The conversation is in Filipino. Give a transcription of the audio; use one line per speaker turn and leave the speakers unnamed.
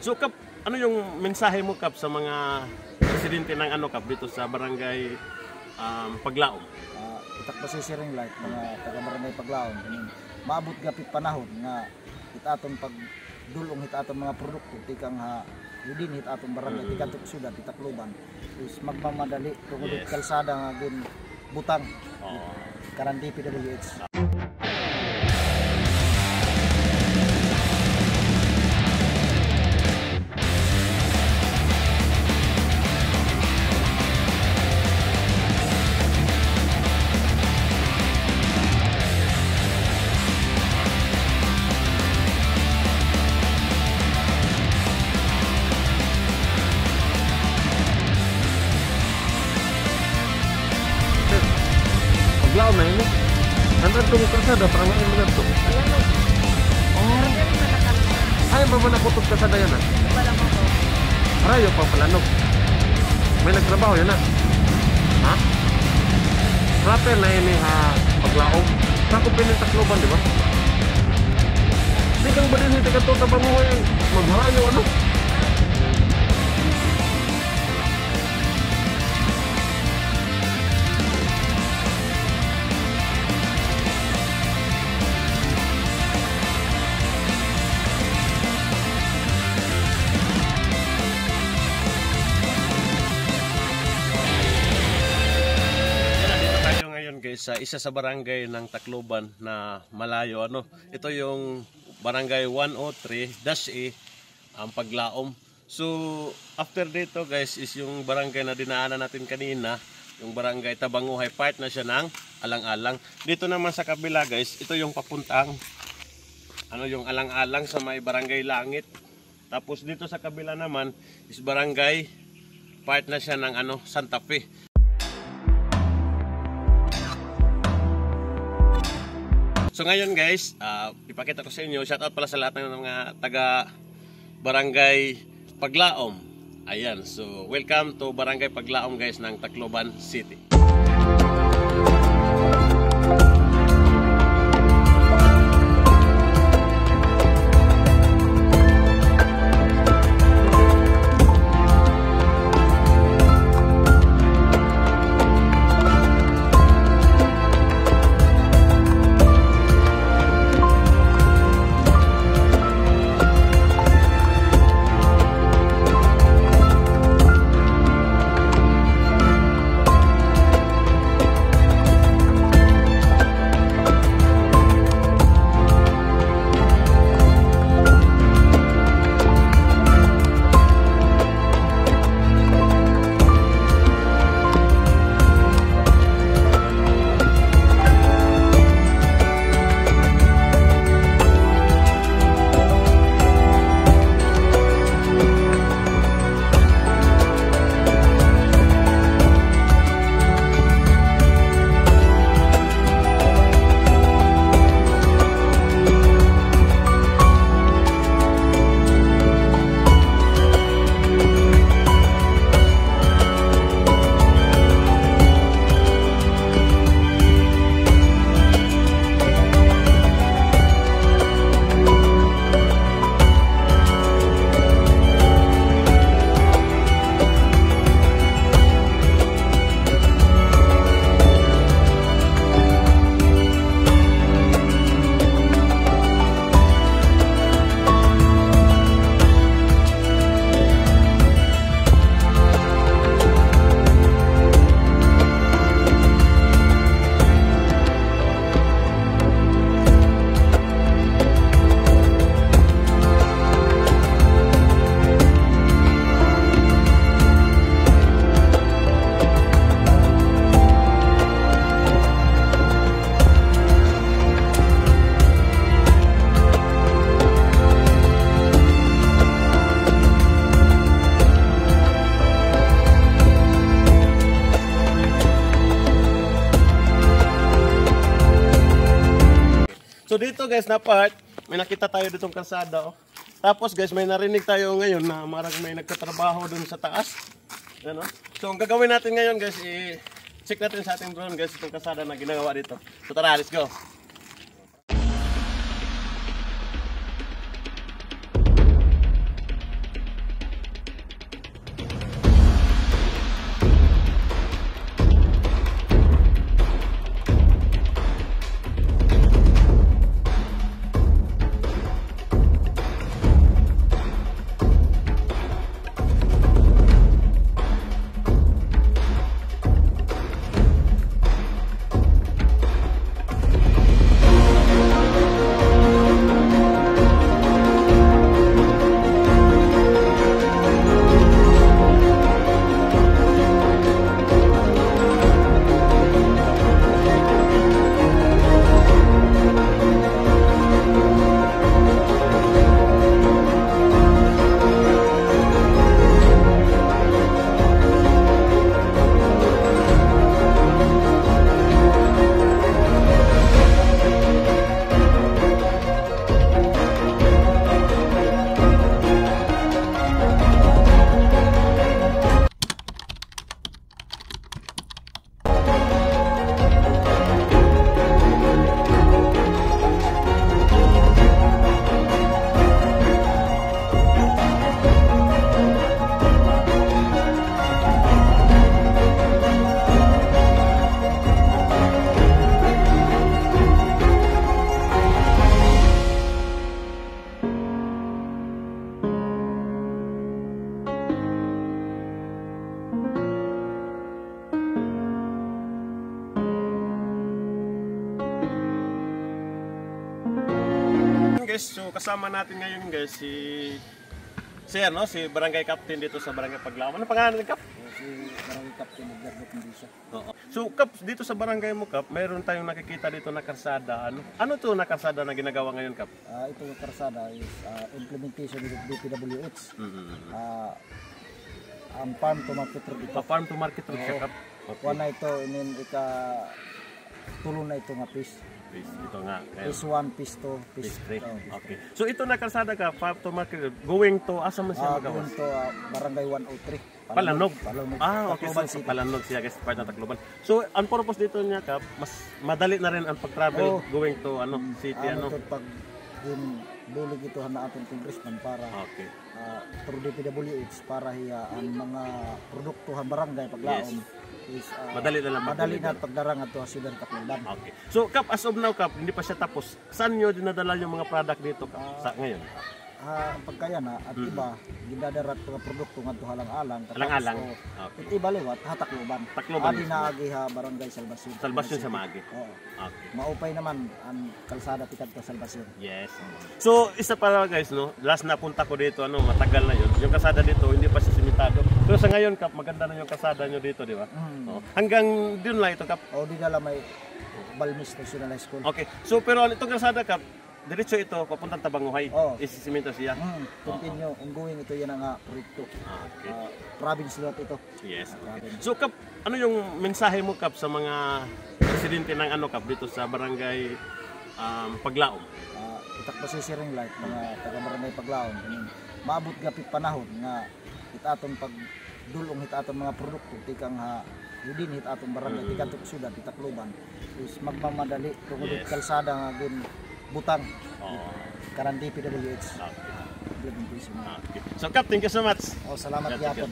So Kap, ano yung mensahe mo Kap sa mga presidente ng ano Kap dito sa barangay Paglaom?
Itak pa si Siring Light, mga taga-barangay Paglaom. Maabot gapit panahon nga hitaton pagdulong hitaton mga produkto tikang hidin hitaton barangay tikatok syudad Tacloban is magmamadali tungod kalsada nga gin butang karan DPWH.
Paglaom na ini. Nandan tong kalsada parang ngayon mga to. Oh. Ay, ba na putok kalsada yan ah?
Wala mo ko.
Arayo pa palanog. May nagtrabaho yan ah. Ha? Rapper na ini Paglaom. Sako pinin Tacloban, di ba? Di kang badin hiti ka to tabang mo yung magharayo ano? Guys, sa isa sa barangay ng Tacloban na malayo ano. Ito yung barangay 103-E ang Paglaom. So after dito guys is yung barangay na dinaanan natin kanina, yung barangay Tabanguhay, part na siya ng Alang-Alang. Dito naman sa kabila guys, ito yung papuntang ano yung Alang-Alang sa may barangay Langit. Tapos dito sa kabila naman is barangay part na siya ng ano Santa Fe. So ngayon guys, ipakita ko sa inyo, shoutout pala sa lahat ng mga taga Barangay Paglaom. Ayan, so welcome to Barangay Paglaom guys ng Tacloban City. So dito guys na part, may nakita tayo ditong kalsada oh. Tapos guys, may narinig tayo ngayon na marang may nagtatrabaho dun sa taas. Ano? So ang gagawin natin ngayon guys, i-check natin sa ating drone guys itong kalsada na ginagawa dito. So tara, let's go. guys, so kasama natin ngayon guys si ano, si Barangay Captain dito sa Barangay Paglaom. Ano pangalan ni Kap?
Si Barangay Captain Edgardo Condisa.
Oo. So Kap, dito sa barangay mo Kap, mayroon tayong nakikita dito na karsada. Ano to na karsada na ginagawa ngayon Kap?
Ito yung karsada is implementation ng DPWH. Ah, ang farm to market road ito.
Farm to market road siya Kap.
Kuha na ito, inin tulo na ito nga piece.
Ito nga.
Piece 1, piece 2,
Piece
piece
3.
3.
Okay. So ito na karsada ka, farm to market road. Going to, asa man siya magawa?
Going to Barangay 103.
Palanog.
Palanog.
Okay.
Tacloban
So,
City.
Palanog siya guys, part ng Tacloban. So, ang purpose dito niya Kap, mas madali na rin ang pag-travel going to city
Ano to pag bulig ito na ating congressman para
Okay.
through DPWH para hiya ang mga produkto ng barangay Paglaom is
Madali na lang
madali na pagdarang ato sa Siyudad Tacloban.
Okay. So Kap, as of now Kap, hindi pa siya tapos. Saan nyo dinadala yung mga product dito Kap, sa ngayon?
Ang pagkaya na at iba gidadarat mga produkto ngadto halang-alang
Alang-alang.
At iba liwat Tacloban.
Tacloban
Adi
mismo.
na agi ha barangay Salvacion.
Salvation sa Maagi.
Oo.
Okay.
Maupay naman ang kalsada tikat to Salvacion.
Yes. So, isa pa guys, no? Last na punta ko dito, matagal na yun. Yung kasada dito, hindi pa siya simentado. Pero sa ngayon, Kap, maganda na yung kasada nyo dito, di ba? Oo. Hanggang dun lang ito, Kap.
O di dala may Balmis National High School.
Okay. So, pero itong kasada, Kap, diretso ito, papuntang Tabanguhay.
Oo.
Isisimento siya.
Continue, ongoing ito yan ang proyekto.
Okay.
Province lot ito.
Yes. Okay. So, Kap, ano yung mensahe mo, Kap, sa mga presidente ng Kap, dito sa Barangay Paglaom?
Itak pasisiring light, mga taga-barangay Paglaom. Maabot gapit panahon nga hitaton pagdulong hitaton mga produkto tikang hidin hitaton barangay tikatok syudad Tacloban is magmamadali tungod kalsada nga gin butang karan DPWH.
Okay.
Implementation.
Okay. So, Kap, thank you so much.
Salamat gyapon.